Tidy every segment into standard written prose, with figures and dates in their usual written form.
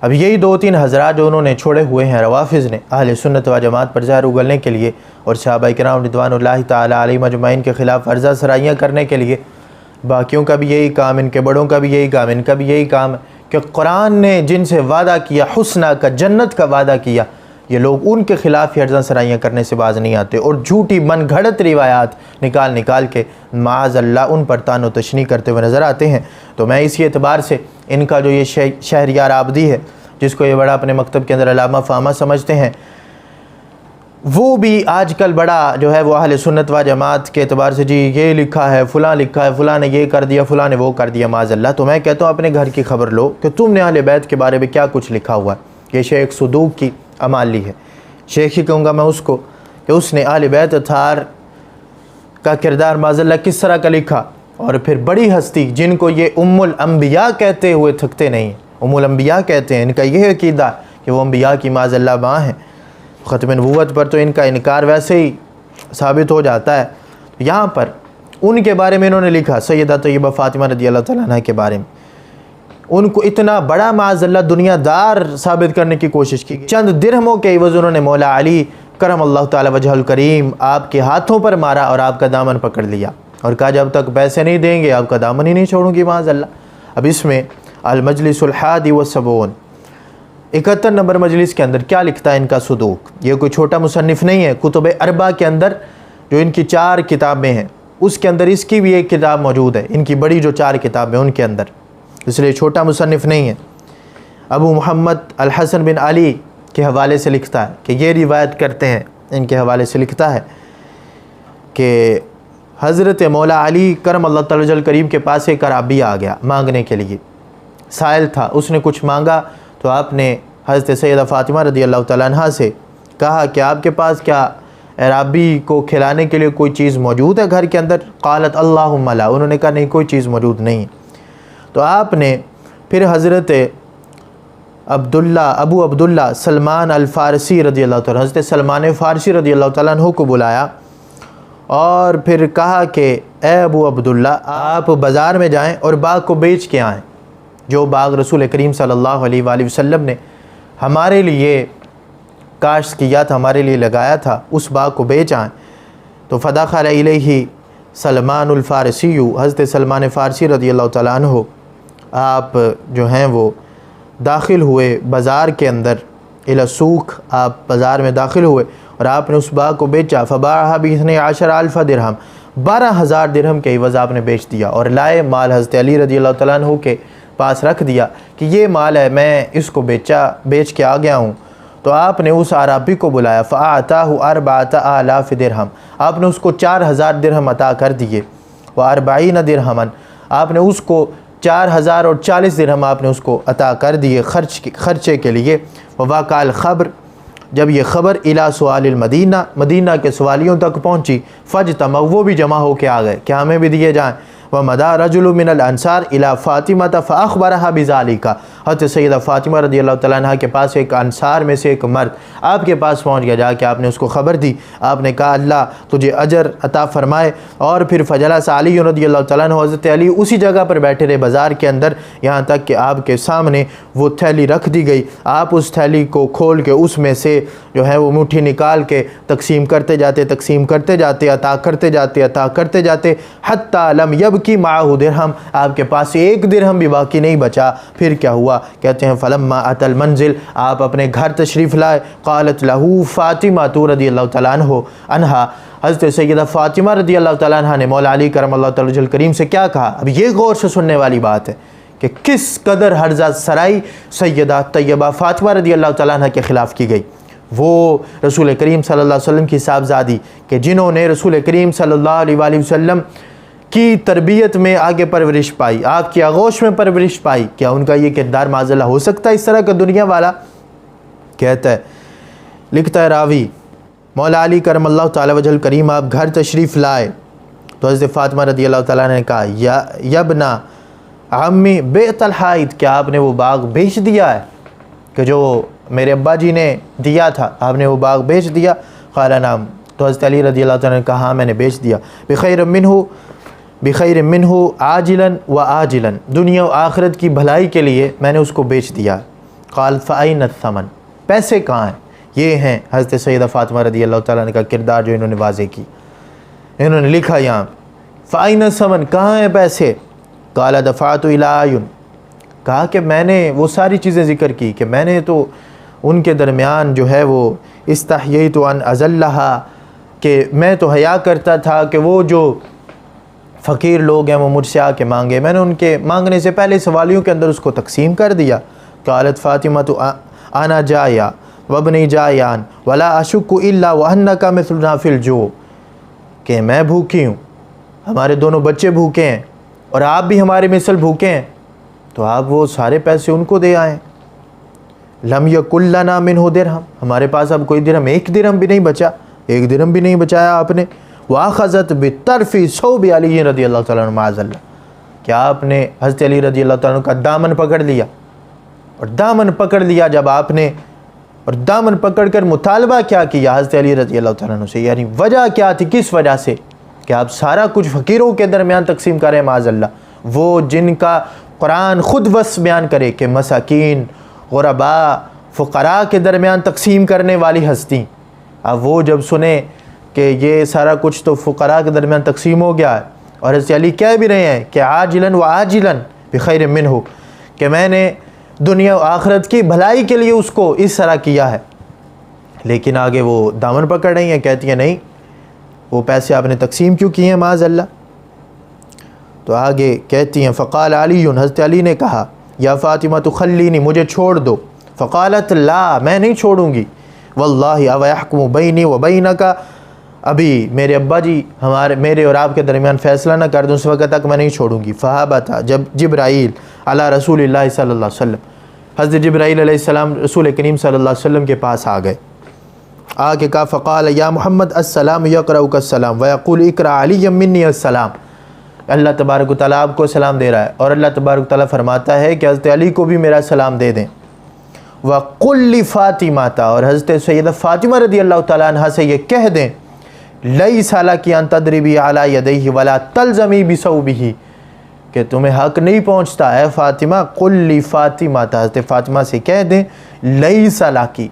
اب یہی 2-3 حضرات جو انہوں نے چھوڑے ہوئے ہیں روافظ نے اہل سنت و جماعت پر زہر اگلنے کے لیے اور صحابہ کرام رضوان اللہ تعالی علیہم اجمعین کے خلاف ورزہ سرائیاں کرنے کے لیے، باقیوں کا بھی یہی کام، ان کے بڑوں کا بھی یہی کام، ان کا بھی یہی کام ہے کہ قرآن نے جن سے وعدہ کیا حسنہ کا، جنت کا وعدہ کیا، یہ لوگ ان کے خلاف ورزہ سرائیاں کرنے سے باز نہیں آتے اور جھوٹی من گھڑت روایات نکال کے معاذ اللہ ان پر تان و تشنیع کرتے ہوئے نظر آتے ہیں۔ تو میں اسی اعتبار سے ان کا جو یہ شہریار آبدی ہے، جس کو یہ بڑا اپنے مکتب کے اندر علامہ فہمہ سمجھتے ہیں، وہ بھی آج کل بڑا جو ہے وہ اہل سنت و جماعت کے اعتبار سے جی یہ لکھا ہے، فلاں لکھا ہے، فلاں نے یہ کر دیا، فلاں نے وہ کر دیا، معاذ اللہ۔ تو میں کہتا ہوں اپنے گھر کی خبر لو کہ تم نے اہل بیت کے بارے میں کیا کچھ لکھا ہوا ہے۔ یہ شیخ صدوق کی امالی ہے، شیخ ہی کہوں گا میں اس کو، کہ اس نے اہل بیت اطہار کا کردار معاذ اللہ کس طرح کا لکھا، اور پھر بڑی ہستی جن کو یہ ام الانبیاء کہتے ہوئے تھکتے نہیں ہیں، ام الانبیاء کہتے ہیں، ان کا یہ عقیدہ کہ وہ انبیاء کی معاذ اللہ ماں ہیں، ختم نبوت پر تو ان کا انکار ویسے ہی ثابت ہو جاتا ہے۔ یہاں پر ان کے بارے میں انہوں نے لکھا، سیدہ طیبہ فاطمہ رضی اللہ تعالیٰ عنہ کے بارے میں، ان کو اتنا بڑا معاذ اللہ دنیا دار ثابت کرنے کی کوشش کی، چند درہموں کے عوض انہوں نے مولا علی کرم اللہ تعالی وجہ الکریم آپ کے ہاتھوں پر مارا اور آپ کا دامن پکڑ لیا اور کہا جب تک پیسے نہیں دیں گے آپ کا دامن ہی نہیں چھوڑوں گی معاذ اللہ۔ اب اس میں المجلس الحادی والسبعون 71 نمبر مجلس کے اندر کیا لکھتا ہے ان کا صدوق؟ یہ کوئی چھوٹا مصنف نہیں ہے، کتب اربع کے اندر جو ان کی 4 کتابیں ہیں اس کے اندر اس کی بھی ایک کتاب موجود ہے، ان کی بڑی جو 4 کتابیں ان کے اندر، اس لیے چھوٹا مصنف نہیں ہے۔ ابو محمد الحسن بن علی کے حوالے سے لکھتا ہے کہ یہ روایت کرتے ہیں، ان کے حوالے سے لکھتا ہے کہ حضرت مولا علی کرم اللہ تعالی وجہ الکریم کے پاس ایک عرابی آ گیا مانگنے کے لیے، سائل تھا، اس نے کچھ مانگا تو آپ نے حضرت سیدہ فاطمہ رضی اللہ تعالیٰ عنہ سے کہا کہ آپ کے پاس کیا عرابی کو کھلانے کے لیے کوئی چیز موجود ہے گھر کے اندر؟ قالت اللہم لا، انہوں نے کہا نہیں کوئی چیز موجود نہیں۔ تو آپ نے پھر حضرت ابو عبداللہ سلمان الفارسی رضی اللہ تعالیٰ، حضرت سلمان فارسی رضی اللہ تعالیٰ عنہ کو بلایا اور پھر کہا کہ اے ابو عبداللہ آپ بازار میں جائیں اور باغ کو بیچ کے آئیں، جو باغ رسول کریم صلی اللہ علیہ وآلہ وسلم نے ہمارے لیے کاشت کیا تھا، ہمارے لیے لگایا تھا، اس باغ کو بیچ آئیں۔ تو فدخل الیہ سلمان الفارسی، حضرت سلمان فارسی رضی اللہ تعالیٰ عنہ آپ جو ہیں وہ داخل ہوئے بازار کے اندر، الی السوق، آپ بازار میں داخل ہوئے اور آپ نے اس باغ کو بیچا، فباعها ب12,000 درہم، 12,000 درہم کے عوض آپ نے بیچ دیا، اور لائے مال حضرت علی رضی اللہ تعالیٰ عنہ کے پاس رکھ دیا کہ یہ مال ہے، میں اس کو بیچ کے آ گیا ہوں۔ تو آپ نے اس عرابی کو بلایا، فَأَعْتَاهُ 4,000 درہم، آپ نے اس کو 4,000 درہم عطا کر دیے، و40 درہماً، آپ نے اس کو 4,040 درہم آپ نے اس کو عطا کر دیے خرچے کے لیے۔ وَوَقَعَ الْخَبْرُ، جب یہ خبر اِلَى سُؤَالِ الْمَدِینَہ، مدینہ کے سوالیوں تک پہنچی، فَاجْتَمَعُوا، وہ بھی جمع ہو کے آ گئے کہ ہمیں بھی دیے جائیں۔ وَمَضَىٰ رَجُلٌ مِّنَ الْأَنصَارِ إِلَىٰ فَاطِمَةَ فَأَخْبَرَهَا بِذَٰلِكَ، حضرت سیدہ فاطمہ رضی اللہ تعالیٰ عنہ کے پاس ایک انصار میں سے ایک مرد آپ کے پاس پہنچ گیا، جا کے آپ نے اس کو خبر دی، آپ نے کہا اللہ تجھے اجر عطا فرمائے۔ اور پھر فجلس علی رضی اللہ تعالیٰ عنہ، حضرت علی اسی جگہ پر بیٹھے رہے بازار کے اندر، یہاں تک کہ آپ کے سامنے وہ تھیلی رکھ دی گئی، آپ اس تھیلی کو کھول کے اس میں سے جو ہے وہ مٹھی نکال کے تقسیم کرتے جاتے، عطا کرتے جاتے، حتی لم یبکی معہ درہم، آپ کے پاس ایک درہم بھی باقی نہیں بچا۔ پھر کیا ہوا؟ کہتے ہیں فلما اتی المنزل، آپ اپنے گھر تشریف لائے، قالت لہ فاطمہ رضی اللہ تعالیٰ عنہ، حضرت سیدہ فاطمہ رضی اللہ تعالیٰ عنہ نے مولا علی کرم اللہ تعالیٰ وجہ الکریم سے کیا کہا؟ اب یہ غور سے سننے والی بات ہے کہ کس قدر ہرزہ سرائی سیدہ طیبہ فاطمہ رضی اللہ تعالیٰ عنہ کے خلاف کی گئی، وہ رسول کریم صلی اللہ علیہ وسلم کی صاحبزادی کہ جنہوں نے رسول کریم صلی اللہ علیہ وآلہ وسلم کی تربیت میں آگے پرورش پائی، آپ کی آغوش میں پرورش پائی، کیا ان کا یہ کردار معاذ اللہ ہو سکتا ہے اس طرح کا دنیا والا؟ کہتا ہے، لکھتا ہے راوی، مولا علی کرم اللہ تعالی وجہ الکریم آپ گھر تشریف لائے تو حضرت فاطمہ رضی اللہ تعالیٰ نے کہا یا ابن عمی بیت الحائط، کیا آپ نے وہ باغ بیچ دیا ہے کہ جو میرے ابا جی نے دیا تھا، آپ نے وہ باغ بیچ دیا؟ قال نعم، تو حضرت علی رضی اللہ تعالیٰ نے کہا ہاں میں نے بیچ دیا۔ بخیر منہ عاجلا و آجلا، دنیا و آخرت کی بھلائی کے لیے میں نے اس کو بیچ دیا۔ قال فأين الثمن، پیسے کہاں ہیں؟ یہ ہیں حضرت سیدہ فاطمہ رضی اللہ تعالیٰ عنہ کا کردار جو انہوں نے واضح کی. انہوں نے لکھا یہاں فأين الثمن، کہاں ہیں پیسے؟ قال دفعت إلى أعين، کہا کہ میں نے وہ ساری چیزیں ذکر کی کہ میں نے تو ان کے درمیان جو ہے وہ استحییت ان ازلھا، کہ میں تو حیا کرتا تھا کہ وہ جو فقیر لوگ ہیں وہ مجھ سے آ کے مانگے، میں نے ان کے مانگنے سے پہلے سوالیوں کے اندر اس کو تقسیم کر دیا. قالت فاطمہ تو انا جایا وابنی جایان ولا اشک الا وانک مثلنا فی الجوع، کہ میں بھوکی ہوں، ہمارے دونوں بچے بھوکے ہیں اور آپ بھی ہمارے مثل بھوکے ہیں، تو آپ وہ سارے پیسے ان کو دے آئیں. لم یکن لنا منہ درہم، ہمارے پاس اب کوئی درہم، ایک درہم بھی نہیں بچا، ایک درہم بھی نہیں بچایا آپ نے. واخذت بطرف ثوب علی رضی اللہ تعالیٰ عنہ معاذ اللہ، کیا آپ نے حضرت علی رضی اللہ تعالیٰ عنہ کا دامن پکڑ لیا، اور دامن پکڑ لیا جب آپ نے، اور دامن پکڑ کر مطالبہ کیا کیا حضرت علی رضی اللہ تعالیٰ عنہ سے، یعنی وجہ کیا تھی، کس وجہ سے کہ آپ سارا کچھ فقیروں کے درمیان تقسیم کریں معاذ اللہ، وہ جن کا قرآن خود وصف بیان کرے کہ مساکین، غرباء، فقراء کے درمیان تقسیم کرنے والی ہستی. اب وہ جب سنیں کہ یہ سارا کچھ تو فقراء کے درمیان تقسیم ہو گیا ہے، اور حضرت علی کہہ بھی رہے ہیں کہ عاجلاً و عاجلاً بخیر منہ، کہ میں نے دنیا و آخرت کی بھلائی کے لیے اس کو اس طرح کیا ہے، لیکن آگے وہ دامن پکڑ رہی ہیں، کہتی ہیں نہیں وہ پیسے آپ نے تقسیم کیوں کیے ہیں معاذ اللہ. تو آگے کہتی ہیں فقال علی، حضرت علی نے کہا یا فاطمہ تخلینی، مجھے چھوڑ دو. فقالت لا، میں نہیں چھوڑوں گی. واللہ او یحکم بینی و بینک، ابھی میرے ابا جی میرے اور آپ کے درمیان فیصلہ نہ کر دوں اس وقت تک میں نہیں چھوڑوں گی. فہبت جب جبرائیل علی رسول اللہ صلی اللہ علیہ وسلم، حضرت جبرائیل علیہ السلام رسول کریم صلی اللہ علیہ وسلم کے پاس آ گئے، آ کے کہا فقال یا محمد السلام یقرؤک السلام ویقول اقرأ علی منی السلام، اللہ تبارک و تعالیٰ آپ کو سلام دے رہا ہے اور اللہ تبارک و تعالیٰ فرماتا ہے کہ حضرت علی کو بھی میرا سلام دے دیں. وَقُلْ لِفَاطِمَةَ، اور حضرت سیدہ فاطمہ رضی اللہ تعالیٰ عنہ سے یہ کہہ دیں لَيْسَ لَكِ أَن تَضْرِبِي عَلَى يَدَيْهِ وَلَا تَلْزَمِي بِثَوْبِهِ، کہ تمہیں حق نہیں پہنچتا اے فاطمہ. قُلْ لِفَاطِمَةَ، حضرت فاطمہ سے کہہ دیں لَيْسَ لَكِ،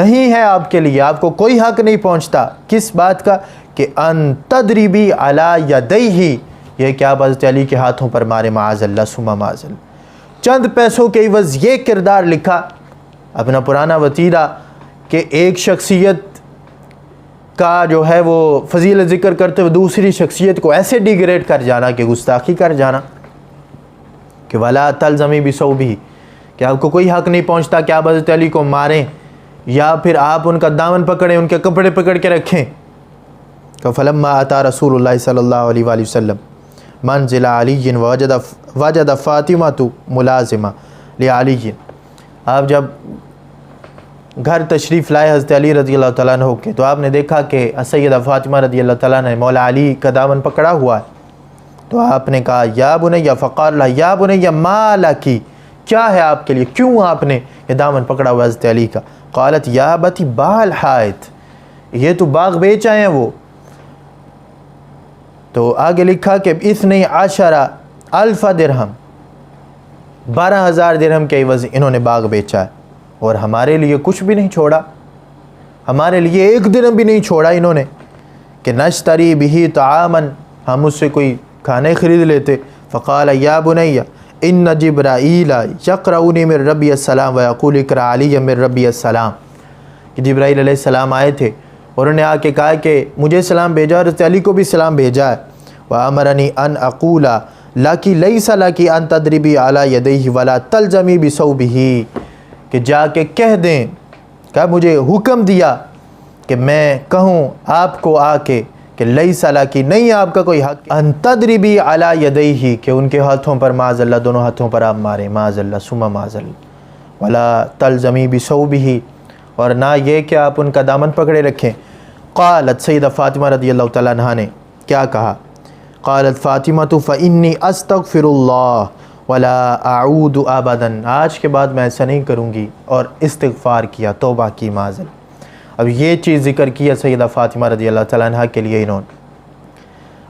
نہیں ہے آپ کے لیے، آپ کو کوئی حق نہیں پہنچتا کس بات کا، کہ أَن تَضْرِبِي عَلَى يَدَيْهِ، یہ کہ آپ حضرت علی کے ہاتھوں پر مارے معاذ اللہ ثم معاذ اللہ. چند پیسوں کے عوض یہ کردار لکھا اپنا پرانا وتیرہ، کہ ایک شخصیت کا جو ہے وہ فضیلت ذکر کرتے ہوئے دوسری شخصیت کو ایسے ڈیگریڈ کر جانا کہ گستاخی کر جانا، کہ ولا تلزمی بثوبہ، کہ آپ کو کوئی حق نہیں پہنچتا کہ آپ حضرت علی کو ماریں یا پھر آپ ان کا دامن پکڑیں، ان کے کپڑے پکڑ کے رکھیں. کہ فلما اتا رسول اللہ صلی اللہ علیہ وآلہ وسلم منزل علی وجد فاطمہ ملازمہ لعلی، آپ جب گھر تشریف لائے حضرت علی رضی اللہ تعالیٰ عنہ کے، تو آپ نے دیکھا کہ سیدہ فاطمہ رضی اللہ تعالیٰ نے مولا علی کا دامن پکڑا ہوا ہے. تو آپ نے کہا یا بنیہ، فقال لها یا بنیہ ما لکی، کیا ہے آپ کے لیے، کیوں آپ نے یہ دامن پکڑا ہوا حضرت علی کا؟ قالت یا بتی باع الحائط، یہ تو باغ بیچ آئے ہیں وہ. تو آگے لکھا کہ 12,000 درہم، 12,000 درہم کے عوض انہوں نے باغ بیچا ہے، اور ہمارے لیے کچھ بھی نہیں چھوڑا، ہمارے لیے ایک درہم بھی نہیں چھوڑا انہوں نے، کہ نشتری بہ طعاما، ہم اس سے کوئی کھانے خرید لیتے. فقال یا بنیہ ان جبرائیل یقرؤنی من ربی السلام ویقول اقرأ علی من ربی السلام، کہ جبرائیل علیہ السلام آئے تھے اور انہوں نے آ کے کہا کہ مجھے سلام بھیجا اور حضرت علی کو بھی سلام بھیجا ہے. وَأَمَرَنِي أَنْ أَقُولَ لَكِ لَيْسَ لَكِ أَن تَضْرِبِي عَلَى يَدَيْهِ وَلَا تَلْزَمِي بِثَوْبِهِ، کہ جا کے کہہ دیں، کہ مجھے حکم دیا کہ میں کہوں آپ کو آ کے کہ لَيْسَ لَكِ، نہیں آپ کا کوئی حق، أَن تَضْرِبِي عَلَى يَدَيْهِ، کہ ان کے ہاتھوں پر معاذ اللہ، دونوں ہاتھوں پر آپ ماریں معاذ اللہ ثم معاذ اللہ. وَلَا تَلْزَمِي بِثَوْبِهِ، اور نہ یہ کہ آپ ان کا دامن پکڑے رکھیں. قالت سیدہ فاطمہ رضی اللہ تعالیٰ عنہ نے کیا کہا؟ قالت فاطمہ فإنی استغفر اللہ ولا اعود ابدا، آج کے بعد میں ایسا نہیں کروں گی، اور استغفار کیا، توبہ کی معاذ اللہ. اب یہ چیز ذکر کیا سیدہ فاطمہ رضی اللہ تعالیٰ عنہ کے لیے انہوں نے.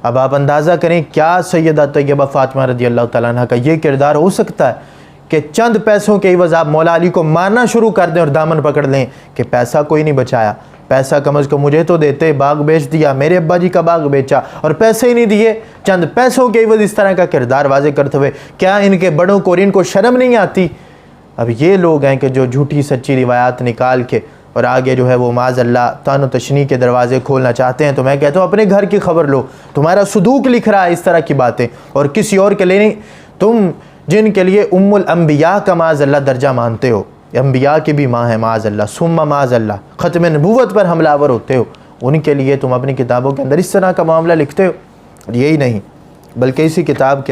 اب آپ اندازہ کریں کیا سیدہ طیبہ فاطمہ رضی اللہ تعالیٰ عنہ کا یہ کردار ہو سکتا ہے کہ چند پیسوں کے عوض آپ مولا علی کو مارنا شروع کر دیں اور دامن پکڑ لیں کہ پیسہ کوئی نہیں بچایا، پیسہ کم از کم مجھے تو دیتے، باغ بیچ دیا، میرے ابا جی کا باغ بیچا اور پیسے ہی نہیں دیے، چند پیسوں کے عوض اس طرح کا کردار واضح کرتے ہوئے کیا ان کے بڑوں کو اور ان کو شرم نہیں آتی؟ اب یہ لوگ ہیں کہ جو جھوٹی سچی روایات نکال کے اور آگے جو ہے وہ معاذ اللہ تان و تشنیع کے دروازے کھولنا چاہتے ہیں۔ تو میں کہتا ہوں اپنے گھر کی خبر لو، تمہارا صدوق لکھ رہا ہے اس طرح کی باتیں، اور کسی اور کے لیے نہیں۔ تم جن کے لیے ام الانبیاء کا معاذ اللہ درجہ مانتے ہو، انبیاء کی بھی ماں ہے معاذ اللہ، ثم معاذ اللہ، ختم نبوت پر حملہ آور ہوتے ہو، ان کے لیے تم اپنی کتابوں کے اندر اس طرح کا معاملہ لکھتے ہو؟ یہی نہیں بلکہ اسی کتاب کے